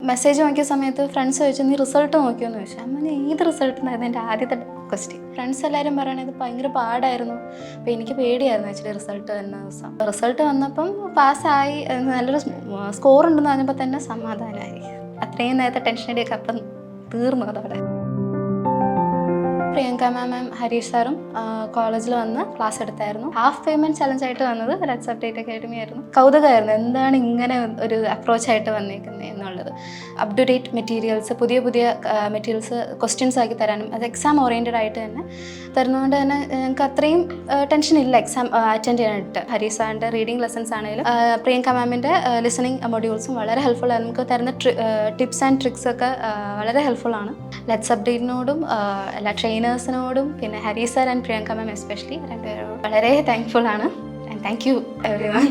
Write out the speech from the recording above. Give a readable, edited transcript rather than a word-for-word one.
Message നോക്കിയ സമയത്ത് friends ചോദിച്ചു നീ റിസൾട്ട് നോക്കിയോന്ന് ചോദിച്ചു. അമ്മ ഏത് റിസൾട്ട് എന്നായിരുന്നു എൻ്റെ ആദ്യത്തെ ക്വസ്റ്റ്യൻ. ഫ്രണ്ട്സ് എല്ലാവരും പറയണത് ഭയങ്കര പാടായിരുന്നു. അപ്പോൾ എനിക്ക് പേടിയായിരുന്നു ആക്ച്വലി റിസൾട്ട് വന്ന ദിവസം. റിസൾട്ട് വന്നപ്പം പാസ്സായി, നല്ലൊരു സ്കോർ ഉണ്ടെന്ന് പറഞ്ഞപ്പോൾ തന്നെ സമാധാനമായി. അത്രയും നേരത്തെ ടെൻഷനടിയൊക്കെ അപ്പം തീർന്നു അതവിടെ. പ്രിയങ്ക മാമും ഹരീഷ് സാറും കോളേജിൽ വന്ന് ക്ലാസ് എടുത്തായിരുന്നു. ഹാഫ് പേയ്മെൻറ്റ് ചലഞ്ചായിട്ട് വന്നത് ലെറ്റ്സ് അപ്ഡേറ്റ് അക്കാഡമി ആയിരുന്നു. കൗതുകമായിരുന്നു എന്താണ് ഇങ്ങനെ ഒരു അപ്രോച്ചായിട്ട് വന്നേക്കുന്നത് എന്നുള്ളത്. അപ് ടു ഡേറ്റ് മെറ്റീരിയൽസ്, പുതിയ പുതിയ മെറ്റീരിയൽസ് ക്വസ്റ്റ്യൻസ് ആക്കി തരാനും അത് എക്സാം ഓറിയൻറ്റഡ് ആയിട്ട് തന്നെ തരുന്നതുകൊണ്ട് തന്നെ ഞങ്ങൾക്ക് അത്രയും ടെൻഷൻ ഇല്ല എക്സാം അറ്റൻഡ് ചെയ്യാനായിട്ട്. ഹരീഷ് സാറിൻ്റെ റീഡിംഗ് ലെസൺസ് ആണെങ്കിലും പ്രിയങ്ക മാമിൻ്റെ ലിസണിങ് മൊഡ്യൂൾസും വളരെ ഹെൽപ്ഫുൾ ആണ്. നമുക്ക് തരുന്ന ടിപ്സ് ആൻഡ് ട്രിക്സ് ഒക്കെ വളരെ ഹെൽപ്ഫുൾ ആണ്. ലെറ്റ്സ് അപ്ഡേറ്റിനോടും എല്ലാ ട്രെയിനേഴ്സിനോടും പിന്നെ Harish sir and Priyanka ma'am especially രണ്ടുപേരോടും വളരെ താങ്ക്ഫുൾ ആണ്. And thank you every one.